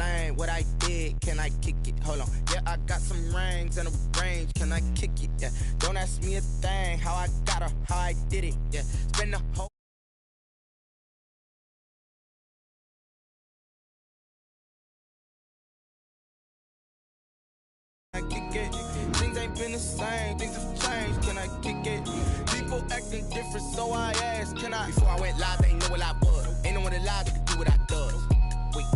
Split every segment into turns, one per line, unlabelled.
explain what I did? Can I kick it? Hold on. Yeah, I got some rings and a range. Can I kick it? Yeah. Don't ask me a thing. How I got her, how I did it. Yeah. Spend the whole. I kick it. Things ain't been the same. Things have changed. Can I kick it? People acting different, so I asked, can I? Before I went live, they ain't know what I was. Ain't no one alive that could do what I does. Wait.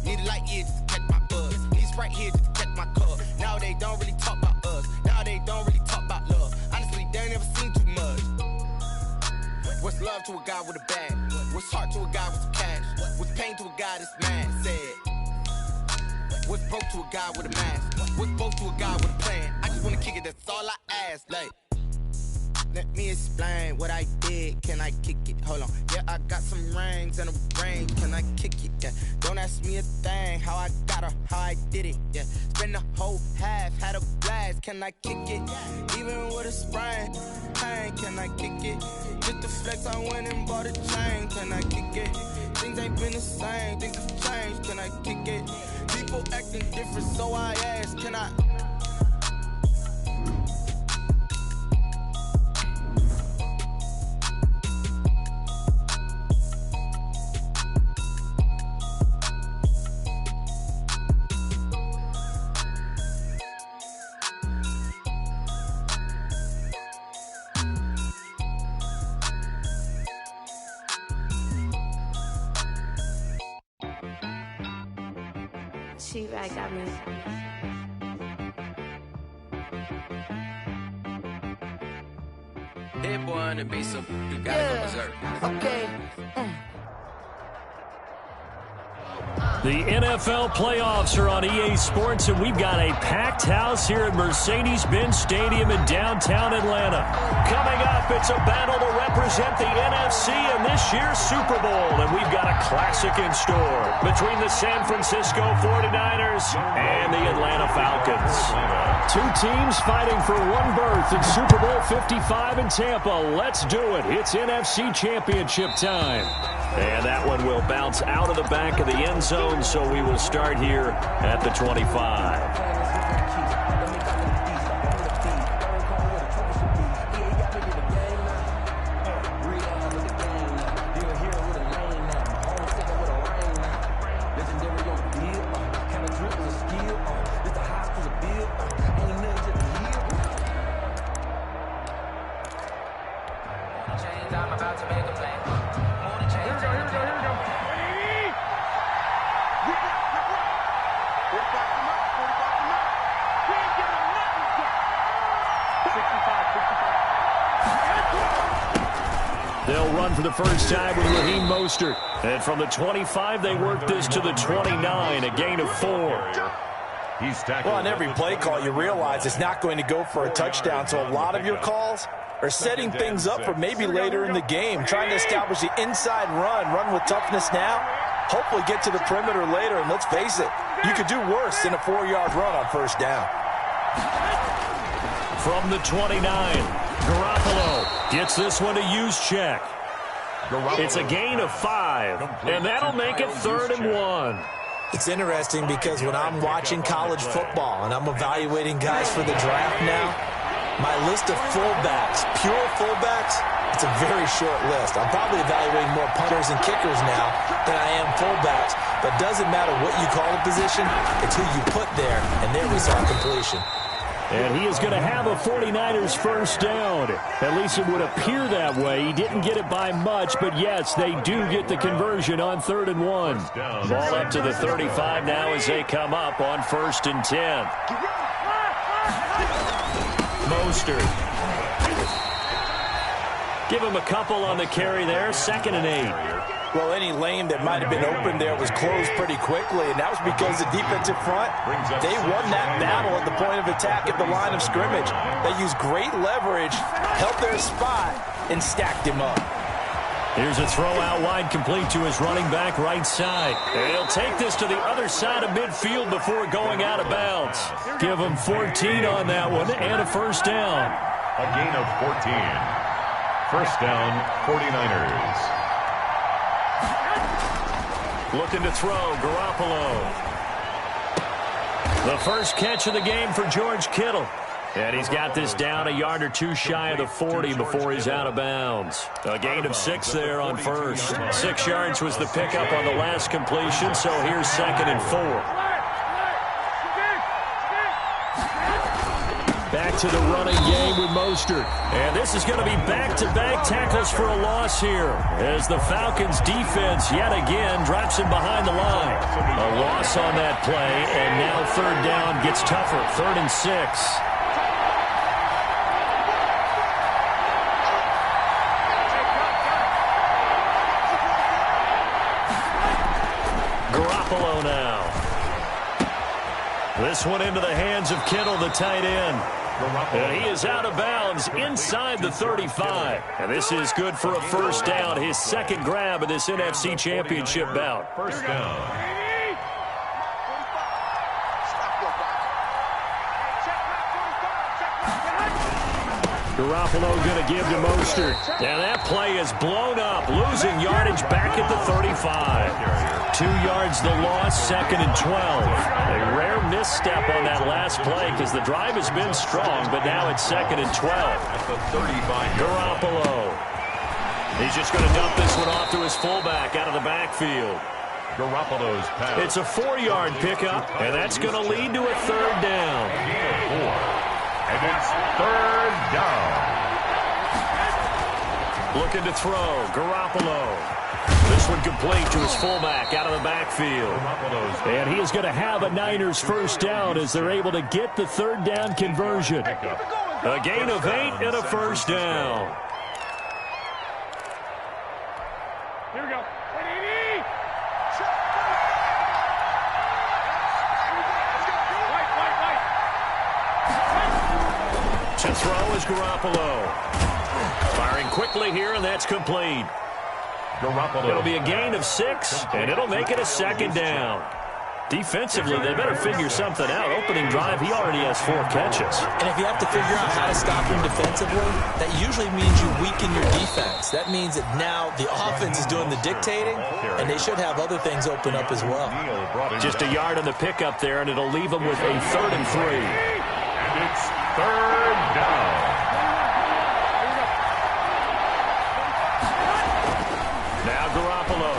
Need a light here just to catch my buzz. Need Sprite here just to catch my cup. Now they don't really talk about us. Now they don't really talk about love. Honestly, they ain't never seen too much. What's love to a guy with a bag? What's heart to a guy with some cash? What's pain to a guy that's mad? Said. What's broke to a guy with a mask? What's both to a guy with a plan? I just wanna kick it, that's all I ask. Like, let me explain what I did. Can I kick it? Hold on. Yeah, I got some rings and a range. Can I kick it? Yeah. Don't ask me a thing. How I got her, how I did it. Yeah. Spend the whole half, had a blast. Can I kick it? Even with a sprain, pain. Can I kick it? Just to flex, I went and bought a chain. Can I kick it? Things ain't been the same. Things have changed. Can I kick it? People acting different, so I ask, can I?
She-Rag got me.
Hit boy on the beat, so you gotta go berserk.
Okay.
The NFL playoffs are on EA Sports, and we've got a packed house here at Mercedes-Benz Stadium in downtown Atlanta. Coming up, it's a battle to represent the NFC in this year's Super Bowl, and we've got a classic in store between the San Francisco 49ers and the Atlanta Falcons. Two teams fighting for one berth in Super Bowl 55 in Tampa. Let's do it. It's NFC Championship time. And that one will bounce out of the back of the end zone, so we will start here at the 25. They'll run for the first time with Raheem Mostert. And from the 25, they work this to the 29, a gain of 4.
Well, on every play call, you realize it's not going to go for a touchdown, so a lot of your calls are setting things up for maybe later in the game, trying to establish the inside run with toughness now, hopefully get to the perimeter later, and let's face it, you could do worse than a 4-yard run on first down.
From the 29, Garoppolo gets this one to Juszczyk. It's a gain of 5, and that'll make it 3rd and 1.
It's interesting because when I'm watching college football and I'm evaluating guys for the draft now, my list of fullbacks, pure fullbacks, it's a very short list. I'm probably evaluating more punters and kickers now than I am fullbacks, but it doesn't matter what you call a position, it's who you put there, and there we saw completion.
And he is going to have a 49ers first down. At least it would appear that way. He didn't get it by much, but yes, they do get the conversion on 3rd and 1. Ball up to the 35 now as they come up on 1st and 10. Mostert. Give him a couple on the carry there. 2nd and 8.
Well, any lane that might have been open there was closed pretty quickly, and that was because the defensive front, they won that battle at the point of attack at the line of scrimmage. They used great leverage, held their spot, and stacked him up.
Here's a throw out wide complete to his running back right side. And he'll take this to the other side of midfield before going out of bounds. Give him 14 on that one and a first down.
A gain of 14. First down, 49ers.
Looking to throw, Garoppolo. The first catch of the game for George Kittle. And he's got this down a yard or two shy of the 40 before he's out of bounds. A gain of 6 there on first. 6 yards was the pickup on the last completion, so here's 2nd and 4. Back to the running game with Mostert. And this is going to be back-to-back tackles for a loss here as the Falcons defense yet again drops him behind the line. A loss on that play, and now 3rd down gets tougher. 3rd and 6. Garoppolo now. This one into the hands of Kittle, the tight end. And he is out of bounds inside the 35. And this is good for a first down. His 2nd grab of this NFC Championship bout.
First down.
Garoppolo going to give to Mostert. And that play is blown up, losing yardage back at the 35. 2 yards the loss, 2nd and 12. A rare misstep on that last play because the drive has been strong, but now it's 2nd and 12. Garoppolo. He's just going to dump this one off to his fullback out of the backfield.
Garoppolo's pass.
It's a 4-yard pickup, and that's going to lead to a 3rd down.
And it's 3rd down.
Looking to throw, Garoppolo. This one complete to his fullback out of the backfield. And he is going to have a Niners first down as they're able to get the 3rd down conversion. A gain of 8 and a first down.
Here we go.
To throw is Garoppolo. Firing quickly here, and that's complete.
Garoppolo.
It'll be a gain of 6, and it'll make it a 2nd down. Defensively, they better figure something out. Opening drive, he already has 4 catches.
And if you have to figure out how to stop him defensively, that usually means you weaken your defense. That means that now the offense is doing the dictating, and they should have other things open up as well.
Just a yard on the pickup there, and it'll leave them with a 3rd and 3.
And it's 3rd down.
Now Garoppolo.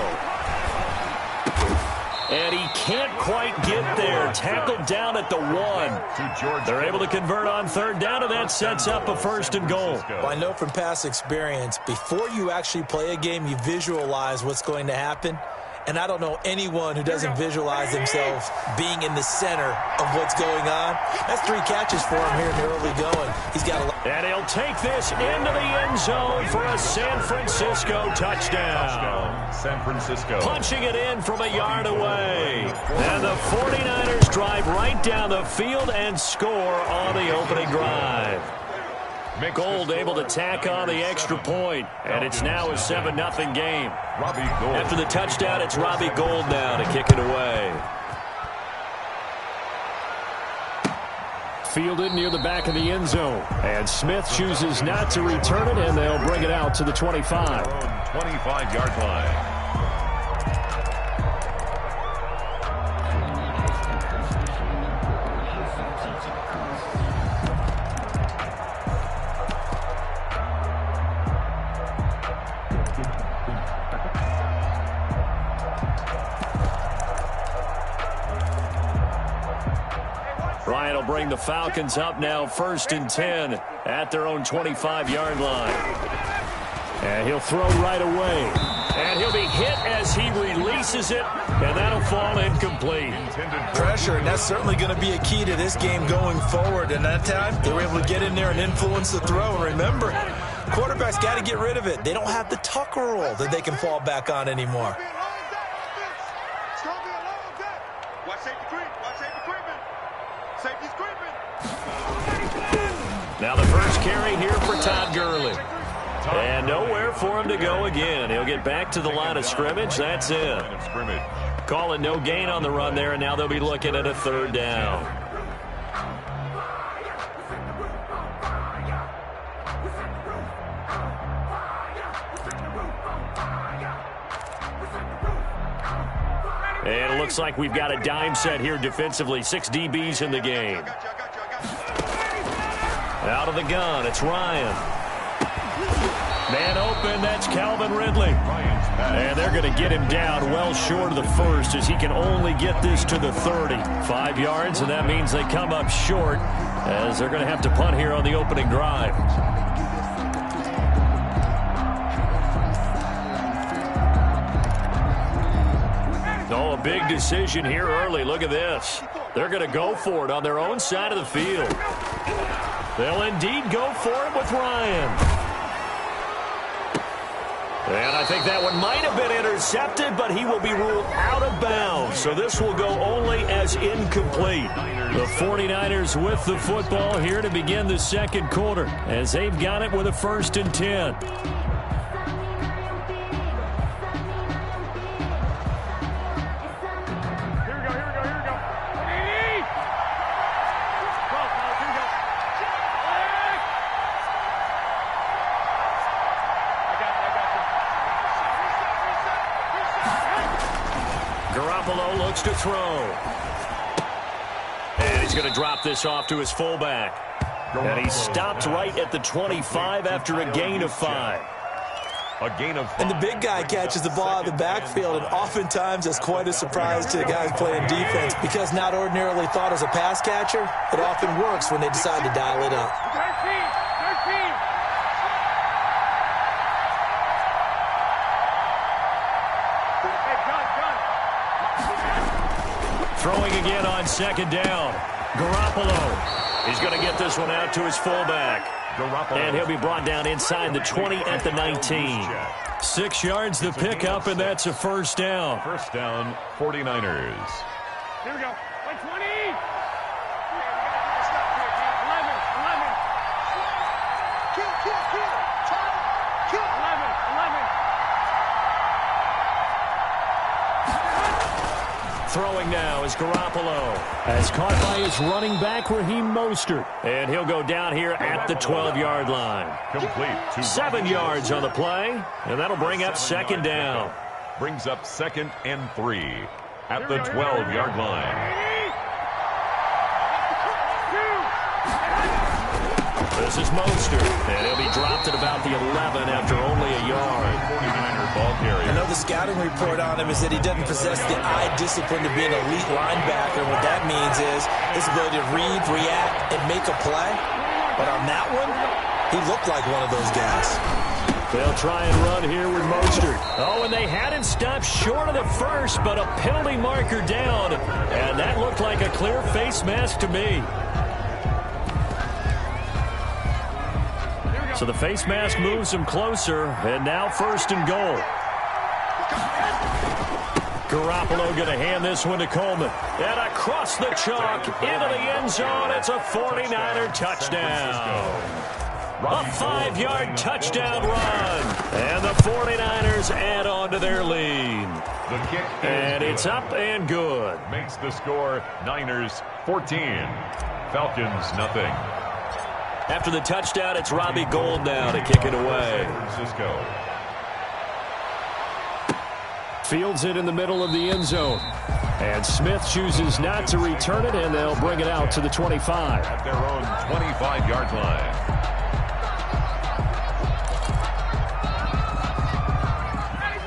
And he can't quite get there. Tackled down at the 1. They're able to convert on 3rd down, and that sets up a 1st and goal.
Well, I know from past experience, before you actually play a game, you visualize what's going to happen. And I don't know anyone who doesn't visualize themselves being in the center of what's going on. That's 3 catches for him here in the early going. He's got a lot.
And he'll take this into the end zone for a San Francisco touchdown.
San Francisco.
Punching it in from a yard away. And the 49ers drive right down the field and score on the opening drive. Gold able to tack on the extra point, and it's now a 7-0 game.
Robbie Gould.
After the touchdown, it's Robbie Gould now to kick it away. Fielded near the back of the end zone, and Smith chooses not to return it, and they'll bring it out to the 25.
25-yard line.
Ryan will bring the Falcons up now 1st and 10 at their own 25-yard line. And he'll throw right away. And he'll be hit as he releases it, and that'll fall incomplete.
Pressure, and that's certainly going to be a key to this game going forward. And that time, they were able to get in there and influence the throw. And remember, quarterbacks got to get rid of it. They don't have the Tucker rule that they can fall back on anymore.
Now the first carry here for Todd Gurley. And nowhere for him to go again. He'll get back to the line of scrimmage. That's it. Calling no gain on the run there, and now they'll be looking at a 3rd down. And it looks like we've got a dime set here defensively. 6 DBs in the game. Out of the gun, it's Ryan. Man open, that's Calvin Ridley. And they're going to get him down well short of the first as he can only get this to the 30. 5 yards, and that means they come up short as they're going to have to punt here on the opening drive. Oh, a big decision here early. Look at this. They're going to go for it on their own side of the field. They'll indeed go for it with Ryan. And I think that one might have been intercepted, but he will be ruled out of bounds. So this will go only as incomplete. The 49ers with the football here to begin the second quarter as they've got it with a 1st and 10. Looks to throw. And he's going to drop this off to his fullback. And he stopped right at the 25 after a gain of 5.
A gain of 5.
And the big guy catches the ball out of the backfield, and oftentimes that's quite a surprise to the guys playing defense because not ordinarily thought as a pass catcher, it often works when they decide to dial it up.
13.
Throwing again on 2nd down. Garoppolo. He's going to get this one out to his fullback. And he'll be brought down inside the 20 at the 19. 6 yards the pickup, and that's a 1st down.
1st down, 49ers.
Here we go. 20. 11.
Throwing now is Garoppolo. As caught by his running back, Raheem Mostert. And he'll go down here at the 12-yard line.
Complete.
7 yards on the play, and that'll bring up 2nd down.
Brings up 2nd and 3 at the 12-yard line.
This is Mostert, and he'll be dropped at about the 11 after only a yard.
49er ball carrier.
I know the scouting report on him is that he doesn't possess the eye discipline to be an elite linebacker. What that means is his ability to read, react, and make a play. But on that one, he looked like one of those guys.
They'll try and run here with Mostert. Oh, and they had him stopped short of the first, but a penalty marker down. And that looked like a clear face mask to me. So the face mask moves him closer, and now 1st and goal. Garoppolo going to hand this one to Coleman. And across the chalk, into the end zone, it's a 49er touchdown. A 5-yard touchdown run. And the 49ers add on to their lead.
The kick
and it's up and good.
Makes the score Niners 14. Falcons nothing.
After the touchdown, it's Robbie Gould now to kick it away.
San Francisco.
Fields it in the middle of the end zone. And Smith chooses not to return it, and they'll bring it out to the 25.
At their own 25-yard line.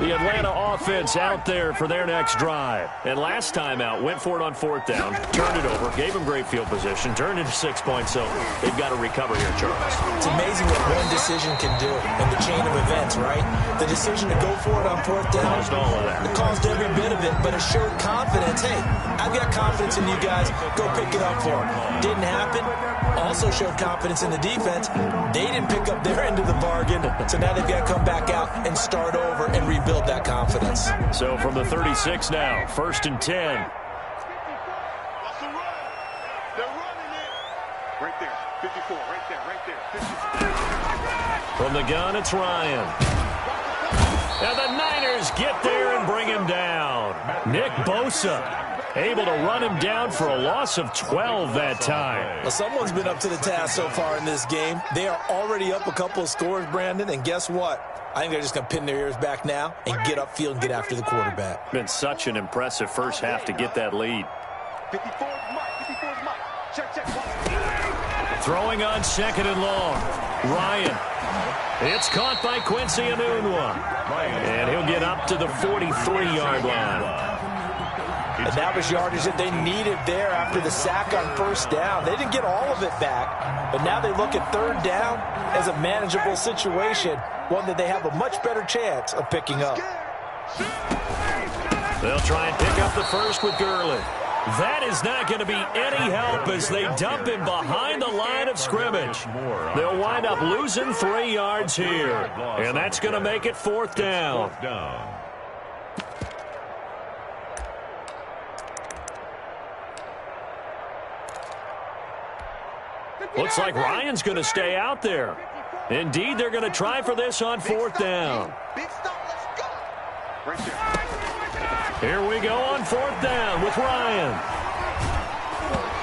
The Atlanta offense out there for their next drive. And last time out, went for it on 4th down, turned it over, gave them great field position, turned into 6 points, so they've got to recover here, Charles.
It's amazing what one decision can do in the chain of events, right? The decision to go for it on 4th down.
Caused all of that.
It caused every bit of it, but it showed confidence. Hey, I've got confidence in you guys. Go pick it up for them. Didn't happen. Also showed confidence in the defense. They didn't pick up their end of the bargain, so now they've got to come back out and start over and rebuild that confidence.
So from the 36 now, 1st and 10.
They're running it. Right there. 54. Right there. 54.
From the gun, it's Ryan. And the Niners get there and bring him down. Nick Bosa. able to run him down for a loss of 12 that time.
Well, someone's been up to the task so far in this game. They are already up a couple of scores, Brandon, and guess what? I think they're just going to pin their ears back now and get upfield and get after the quarterback.
Been such an impressive first half to get that lead.
54's Mike. 54's Mike. Check.
Throwing on second and long. Ryan. It's caught by Quincy Enunwa. And he'll get up to the 43-yard line.
And that was yardage that they needed there after the sack on first down. They didn't get all of it back, but now they look at third down as a manageable situation, one that they have a much better chance of picking up.
They'll try and pick up the first with Gurley. That is not going to be any help as they dump him behind the line of scrimmage. They'll wind up losing 3 yards here, and that's going to make it fourth down. Looks like Ryan's going to stay out there. Indeed, they're going to try for this on fourth down. Here we go on fourth down with Ryan.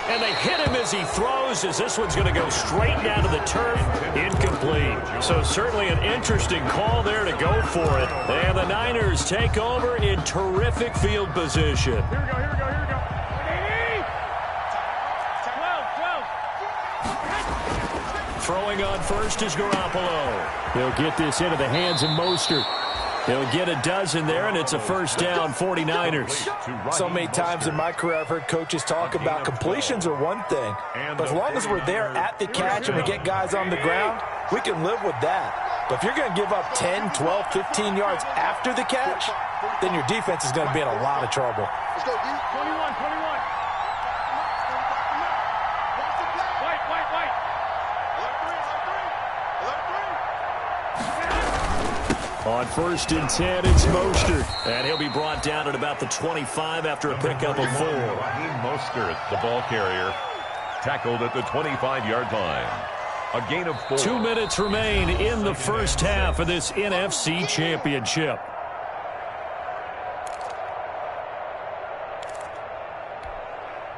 And they hit him as he throws, as this one's going to go straight down to the turf. Incomplete. So certainly an interesting call there to go for it. And the Niners take over in terrific field position.
Here we go.
Throwing on first is Garoppolo. They'll get this into the hands of Mostert. He'll get a dozen there, and it's a first down, 49ers.
So many times in my career I've heard coaches talk about completions are one thing, but as long as we're there at the catch and we get guys on the ground, we can live with that. But if you're going to give up 10, 12, 15 yards after the catch, then your defense is going to be in a lot of trouble.
Let's go, 21.
On first and 10, it's Mostert. And he'll be brought down at about the 25 after a pickup of 4.
Raheem Mostert, the ball carrier, tackled at the 25-yard line. A gain of 4.
2 minutes remain in the first half of this NFC Championship.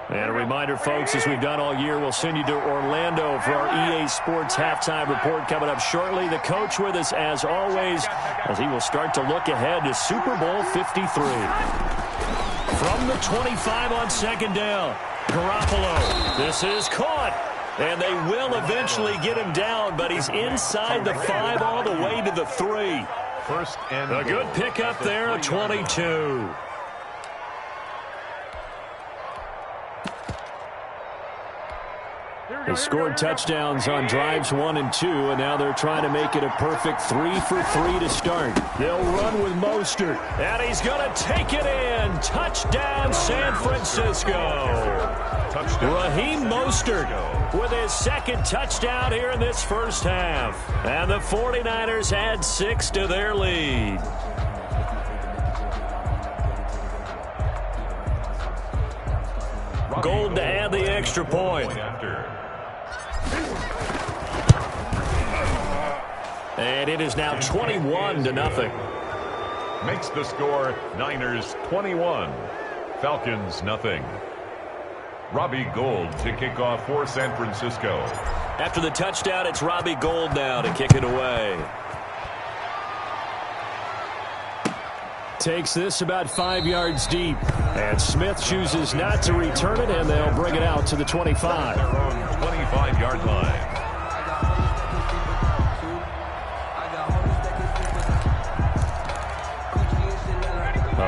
And a reminder, folks, as we've done all year, we'll send you to Orlando for our EA Sports halftime report coming up shortly. The coach with us, as always, as he will start to look ahead to Super Bowl 53. From the 25 on second down, Garoppolo. This is caught. And they will eventually get him down, but he's inside the 5 all the way to the 3.
First and
a good pickup there, a 22. They scored touchdowns on drives 1 and 2, and now they're trying to make it a perfect 3 for 3 to start. They'll run with Mostert, and he's going to take it in. Touchdown, San Francisco. Raheem Mostert with his second touchdown here in this first half. And the 49ers add 6 to their lead. Gold to add the extra point. And it is now 21-0.
Makes the score Niners 21, Falcons nothing. Robbie Gould to kick off for San Francisco.
After the touchdown, it's Robbie Gould now to kick it away. Takes this about 5 yards deep. And Smith chooses not to return it, and they'll bring it out to the 25.
Their own 25-yard line.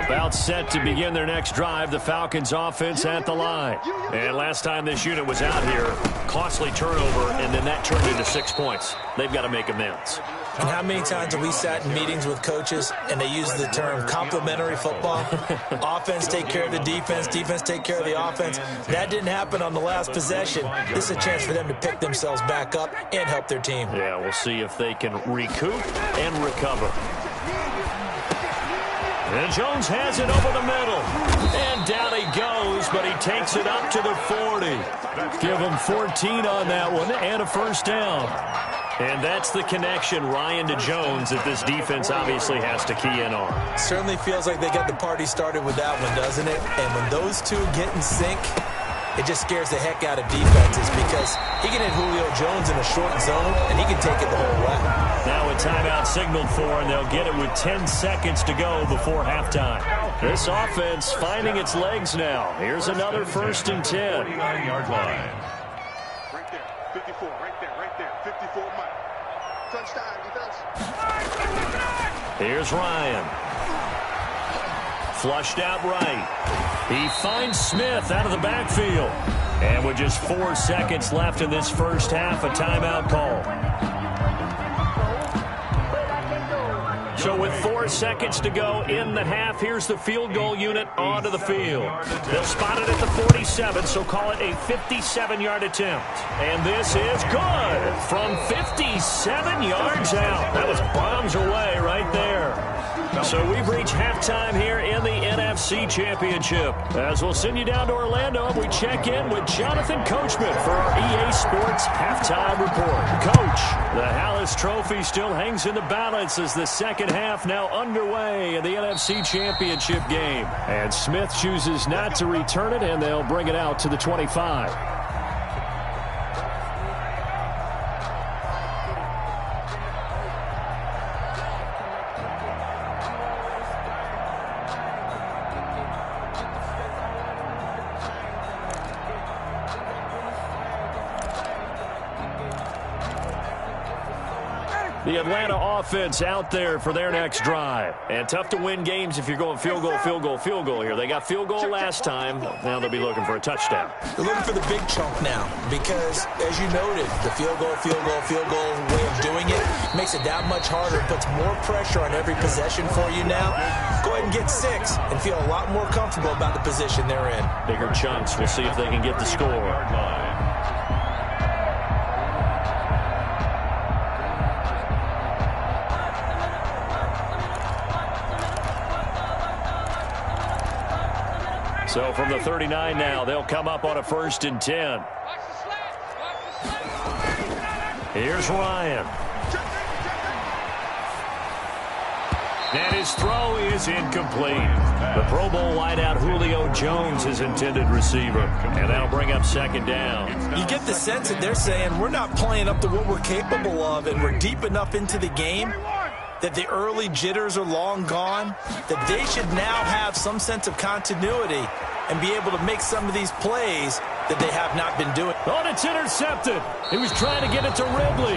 About set to begin their next drive, the Falcons offense at the line. And last time this unit was out here, costly turnover, and then that turned into 6 points. They've got to make amends.
And how many times have we sat in meetings with coaches and they use the term complementary football? Offense take care of the defense, defense take care of the offense. That didn't happen on the last possession. This is a chance for them to pick themselves back up and help their team.
Yeah, we'll see if they can recoup and recover. And Jones has it over the middle. And down he goes, but he takes it up to the 40. Give him 14 on that one and a first down. And that's the connection, Ryan to Jones, that this defense obviously has to key in on.
Certainly feels like they got the party started with that one, doesn't it? And when those two get in sync, it just scares the heck out of defenses because he can hit Julio Jones in a short zone, and he can take it the whole way.
Now a timeout signaled for, and they'll get it with 10 seconds to go before halftime. This offense finding its legs now. Here's another 1st and 10.
29-yard line.
Right there. 54. Right there. Right there. 54. Mike. Touchdown. Defense.
Here's Ryan. Flushed out right. He finds Smith out of the backfield. And with just 4 seconds left in this first half, a timeout call. So with 4 seconds to go in the half, here's the field goal unit onto the field. They'll spot it at the 47, so call it a 57-yard attempt. And this is good from 57 yards out. That was bombs away right there. So we've reached halftime here in the NFC Championship. As we'll send you down to Orlando, we check in with Jonathan Coachman for our EA Sports Halftime Report. Coach, the Hallis Trophy still hangs in the balance as the second half now underway in the NFC Championship game. And Smith chooses not to return it, and they'll bring it out to the 25. The Atlanta offense out there for their next drive. And tough to win games if you're going field goal, field goal, field goal here. They got field goal last time. Now they'll be looking for a touchdown.
They're looking for the big chunk now because, as you noted, the field goal way of doing it makes it that much harder. It puts more pressure on every possession for you now. Go ahead and get 6 and feel a lot more comfortable about the position they're in.
Bigger chunks. We'll see if they can get the score. So from the 39 now, they'll come up on a 1st and 10. Here's Ryan. And his throw is incomplete. The Pro Bowl wideout Julio Jones is intended receiver. And that'll bring up 2nd down.
You get the sense that they're saying we're not playing up to what we're capable of, and we're deep enough into the game that the early jitters are long gone, that they should now have some sense of continuity and be able to make some of these plays that they have not been doing.
Oh, and it's intercepted. He was trying to get it to Ridley.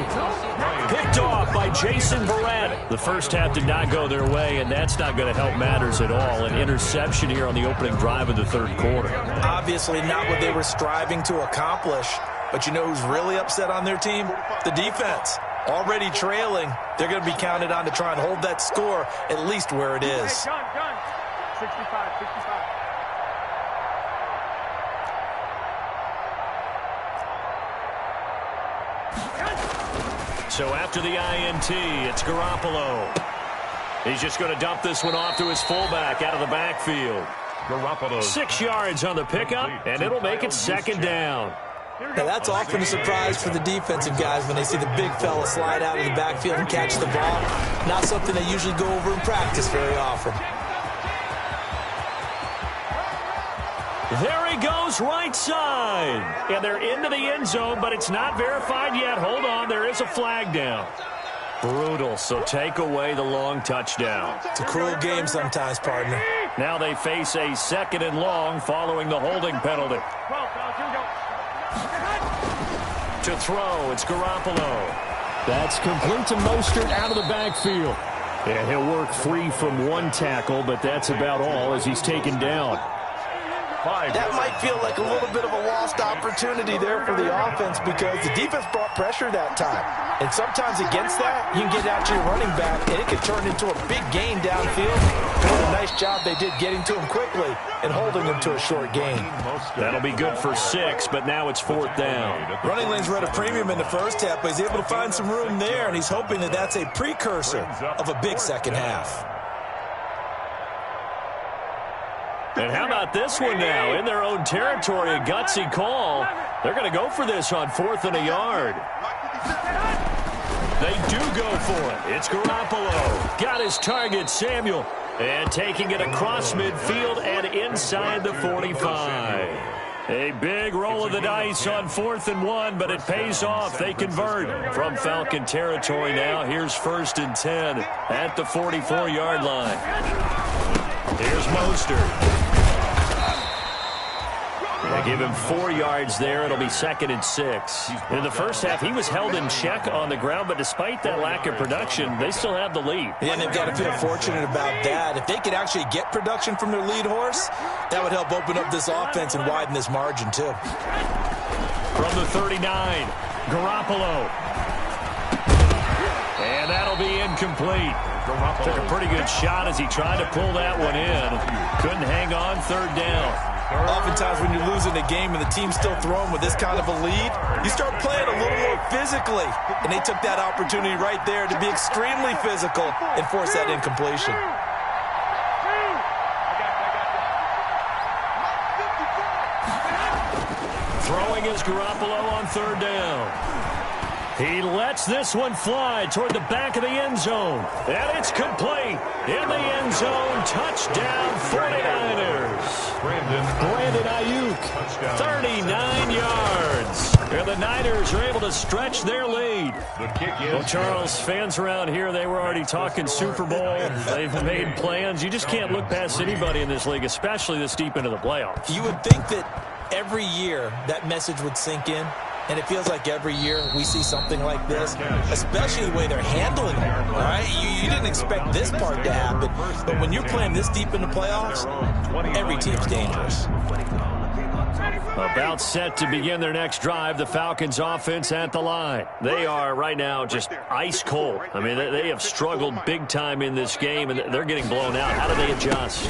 Picked off by Jason Verrett. The first half did not go their way, and that's not going to help matters at all. An interception here on the opening drive of the 3rd quarter.
Obviously not what they were striving to accomplish, but you know who's really upset on their team? The defense. Already trailing, they're going to be counted on to try and hold that score at least where it is.
65, 65.
So after the INT, it's Garoppolo. He's just going to dump this one off to his fullback out of the backfield.
Garoppolo.
6 yards on the pickup, and it'll make it 2nd down.
Now that's often a surprise for the defensive guys when they see the big fella slide out of the backfield and catch the ball. Not something they usually go over in practice very often.
There he goes, right side. And they're into the end zone, but it's not verified yet. Hold on, there is a flag down. Brutal, so take away the long touchdown.
It's a cruel game sometimes, partner.
Now they face a 2nd and long following the holding penalty. To throw, it's Garoppolo. That's complete to Mostert out of the backfield. And he'll work free from one tackle, but that's about all as he's taken down.
That might feel like a little bit of a lost opportunity there for the offense because the defense brought pressure that time. And sometimes against that, you can get out to your running back, and it could turn into a big gain downfield. What a nice job they did getting to him quickly and holding him to a short gain.
That'll be good for 6, but now it's 4th down.
Running lanes were at a premium in the first half, but he's able to find some room there, and he's hoping that that's a precursor of a big second half.
And how about this one now? In their own territory, a gutsy call. They're going to go for this on 4th and a yard. They do go for it. It's Garoppolo. Got his target, Samuel. And taking it across midfield and inside the 45. A big roll of the dice on 4th and 1, but it pays off. They convert from Falcon territory now. Here's 1st and 10 at the 44-yard line. Here's Mostert. They give him 4 yards there. It'll be 2nd and 6. In the first half, he was held in check on the ground, but despite that lack of production, they still have the lead.
Yeah, and they've got to feel fortunate about that. If they could actually get production from their lead horse, that would help open up this offense and widen this margin, too.
From the 39, Garoppolo. And that'll be incomplete. Took a pretty good shot as he tried to pull that one in. Couldn't hang on 3rd down.
Oftentimes when you're losing a game and the team's still throwing with this kind of a lead, you start playing a little more physically. And they took that opportunity right there to be extremely physical and force that incompletion.
Throwing is Garoppolo on 3rd down. He lets this one fly toward the back of the end zone. And it's complete. In the end zone, touchdown 49ers. Brandon Ayuk, 39 yards. And the Niners are able to stretch their lead. Well, Charles, fans around here, they were already talking Super Bowl. They've made plans. You just can't look past anybody in this league, especially this deep into the playoffs.
You would think that every year that message would sink in. And it feels like every year we see something like this, especially the way they're handling it, all right? You didn't expect this part to happen, but when you're playing this deep in the playoffs, every team's dangerous.
About set to begin their next drive, the Falcons offense at the line. They are right now just ice cold. I mean, they have struggled big time in this game, and they're getting blown out. How do they adjust?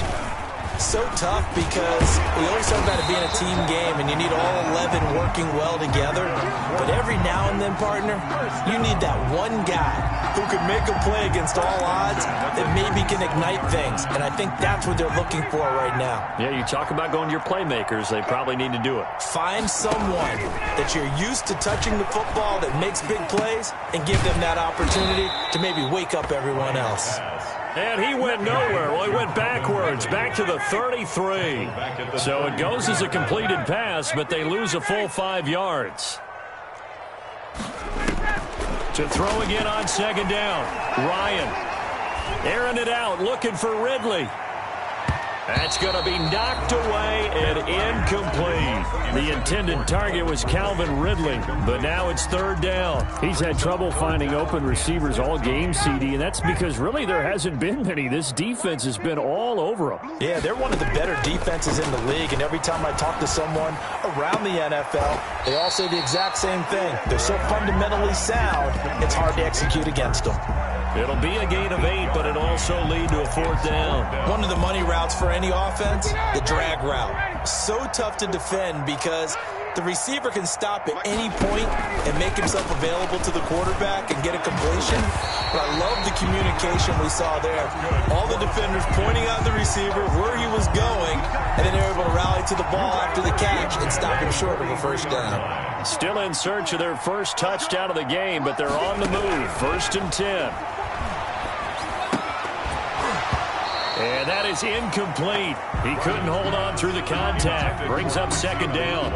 So tough because we always talk about it being a team game and you need all 11 working well together. But every now and then, partner, you need that one guy who can make a play against all odds that maybe can ignite things. And I think that's what they're looking for right now.
Yeah, you talk about going to your playmakers. They probably need to do it.
Find someone that you're used to touching the football that makes big plays and give them that opportunity to maybe wake up everyone else.
And he went nowhere. Well, he went backwards, back to the 33. So it goes as a completed pass, but they lose a full 5 yards. To throw again on 2nd down. Ryan airing it out, looking for Ridley. That's going to be knocked away and incomplete. The intended target was Calvin Ridley, but now it's 3rd down. He's had trouble finding open receivers all game, CD, and that's because really there hasn't been many. This defense has been all over them.
Yeah, they're one of the better defenses in the league, and every time I talk to someone around the NFL, they all say the exact same thing. They're so fundamentally sound, it's hard to execute against them.
It'll be a gain of 8, but it'll also lead to a 4th down.
One of the money routes for any offense, the drag route. So tough to defend because the receiver can stop at any point and make himself available to the quarterback and get a completion. But I love the communication we saw there. All the defenders pointing out the receiver where he was going, and then they were able to rally to the ball after the catch and stop him short of a 1st down.
Still in search of their first touchdown of the game, but they're on the move. 1st and 10. And that is incomplete. He couldn't hold on through the contact. Brings up 2nd down.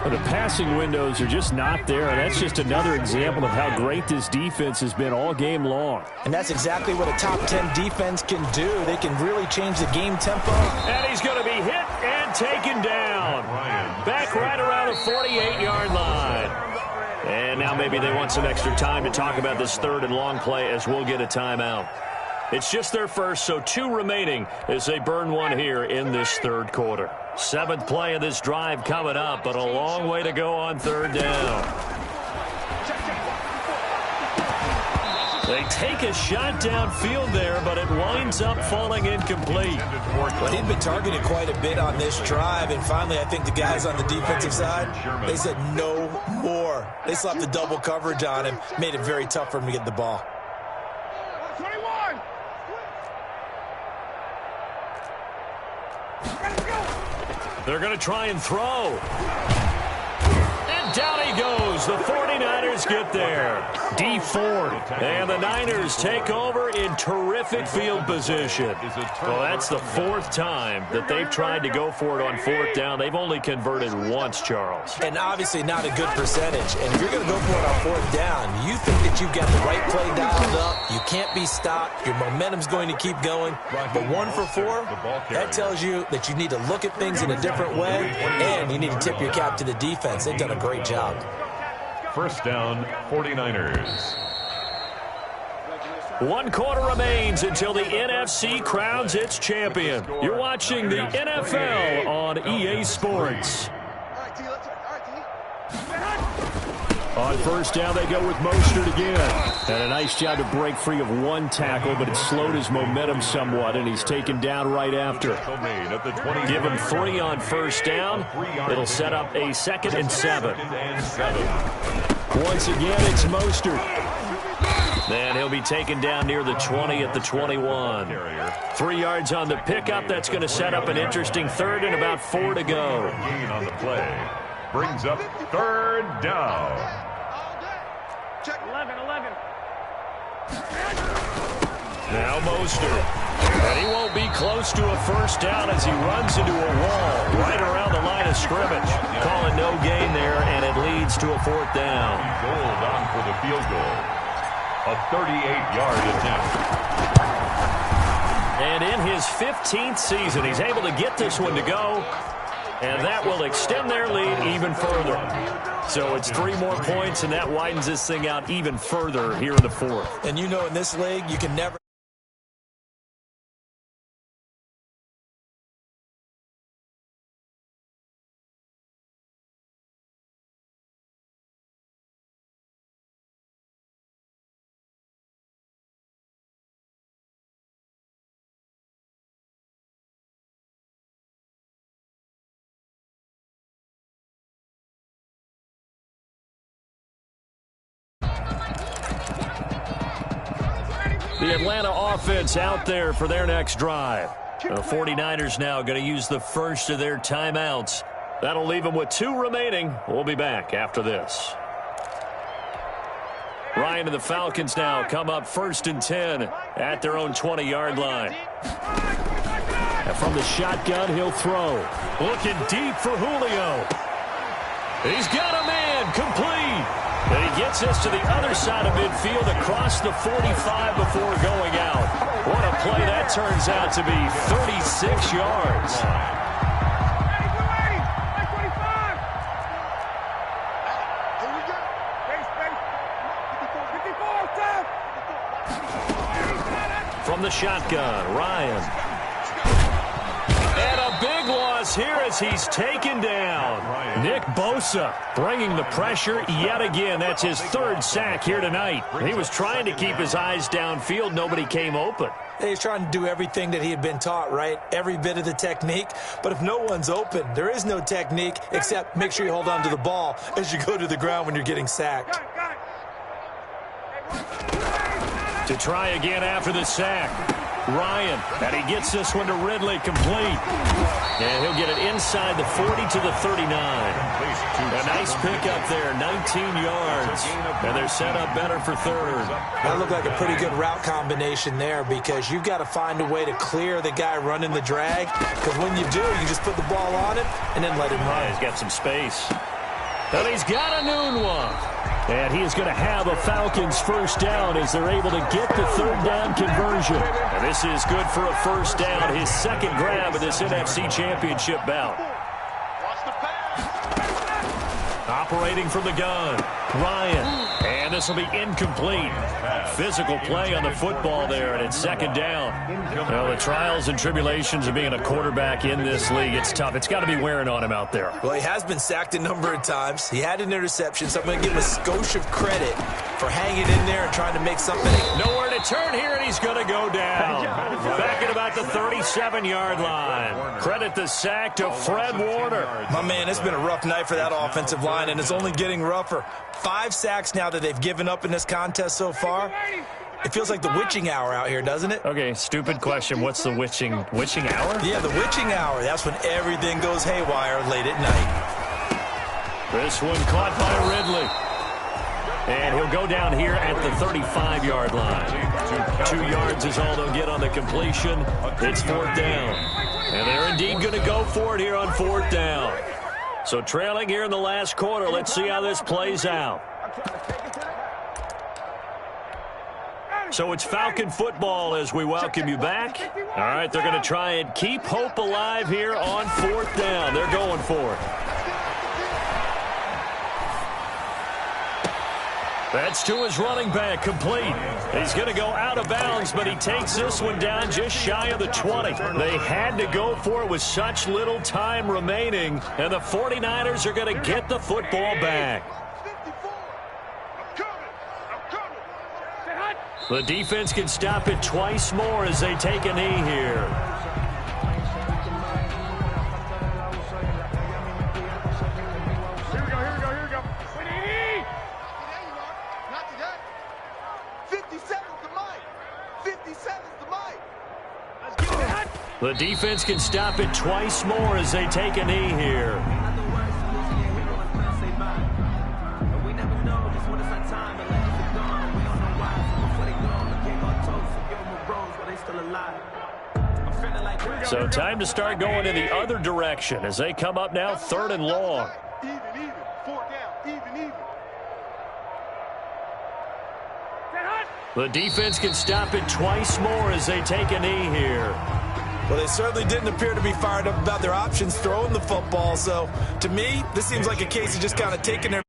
Well, the passing windows are just not there, and that's just another example of how great this defense has been all game long.
And that's exactly what a top 10 defense can do. They can really change the game tempo.
And he's going to be hit and taken down. Back right around the 48-yard line. And now maybe they want some extra time to talk about this 3rd and long play as we'll get a timeout. It's just their first, so 2 remaining as they burn one here in this 3rd quarter. 7th play of this drive coming up, but a long way to go on 3rd down. They take a shot downfield there, but it winds up falling incomplete.
Well, he'd been targeted quite a bit on this drive, and finally I think the guys on the defensive side, they said no more. They slapped the double coverage on him, made it very tough for him to get the ball. They're
going to try and throw. And down he goes. The 49ers get there. D Ford. And the Niners take over in terrific field position. Well, that's the 4th time that they've tried to go for it on 4th down. They've only converted once, Charles.
And obviously not a good percentage. And if you're going to go for it on 4th down, you think that you've got the right play dialed up. You can't be stopped. Your momentum's going to keep going. But 1 for 4, that tells you that you need to look at things in a different way, and you need to tip your cap to the defense. They've done a great job.
1st down, 49ers.
1 quarter remains until the NFC crowns its champion. You're watching the NFL on EA Sports. On 1st down, they go with Mostert again. And a nice job to break free of 1 tackle, but it slowed his momentum somewhat, and he's taken down right after. Give him 3 on 1st down. It'll set up a 2nd and 7. Once again, it's Mostert. Then he'll be taken down near the 20 at the 21. 3 yards on the pickup. That's going to set up an interesting 3rd and about 4 to go.
Gain on the play. Brings up 3rd down.
11.
Now Mostert. And he won't be close to a 1st down as he runs into a wall right around the line of scrimmage. Calling no gain there, and it leads to a 4th down.
Gold on for the field goal. A 38-yard attempt.
And in his 15th season, he's able to get this one to go. And that will extend their lead even further. So it's 3 more points, and that widens this thing out even further here in the 4th.
And you know in this league, you can never...
The Atlanta offense out there for their next drive. The 49ers now going to use the first of their timeouts. That'll leave them with 2 remaining. We'll be back after this. Ryan and the Falcons now come up 1st and 10 at their own 20-yard line. And from the shotgun, he'll throw. Looking deep for Julio. He's got a man, complete. And he gets us to the other side of midfield across the 45 before going out. What a play that turns out to be, 36 yards. From the shotgun, Ryan. And a big loss here as he's taken down. Nick Bosa bringing the pressure yet again. That's his 3rd sack here tonight. He was trying to keep his eyes downfield. Nobody came open.
He's trying to do everything that he had been taught, right? Every bit of the technique. But if no one's open, there is no technique except make sure you hold on to the ball as you go to the ground when you're getting sacked.
To try again after the sack. Ryan, and he gets this one to Ridley, complete. And he'll get it inside the 40 to the 39. A nice pickup there, 19 yards. And they're set up better for 3rd.
That looked like a pretty good route combination there because you've got to find a way to clear the guy running the drag. Because when you do, you just put the ball on it and then let him run.
Yeah, he's got some space. And he's got a noon one. And he is going to have a Falcons 1st down as they're able to get the 3rd down conversion. And this is good for a 1st down, his 2nd grab of this NFC Championship bout. Operating from the gun, Ryan. And this will be incomplete. Physical play on the football there, and it's 2nd down. Well, the trials and tribulations of being a quarterback in this league, it's tough. It's got to be wearing on him out there.
Well, he has been sacked a number of times. He had an interception, so I'm going to give him a skosh of credit for hanging in there and trying to make something.
Nowhere to turn here, and he's going to go down. Back at about the 37-yard line. Credit the sack to Fred Warner.
My man, it's been a rough night for that offensive line, and it's only getting rougher. 5 sacks now that they've given up in this contest so far. It feels like the witching hour out here, doesn't it?
Okay, stupid question. What's the witching hour?
Yeah, the witching hour. That's when everything goes haywire late at night.
This one caught by Ridley. And he'll go down here at the 35-yard line. 2 yards is all they'll get on the completion. It's 4th down. And they're indeed going to go for it here on 4th down. So trailing here in the last quarter. Let's see how this plays out. So it's Falcon football as we welcome you back. All right, they're going to try and keep hope alive here on 4th down. They're going for it. That's to his running back, complete. He's going to go out of bounds, but he takes this one down just shy of the 20. They had to go for it with such little time remaining, and the 49ers are going to get the football back. The defense can stop it twice more as they take a knee here. The defense can stop it twice more as they take a knee here. So time to start going in the other direction as they come up now 3rd and long.
Even. 4th down. Even.
The defense can stop it twice more as they take a knee here.
Well, they certainly didn't appear to be fired up about their options throwing the football. So, to me, this seems like a case of just kind of taking their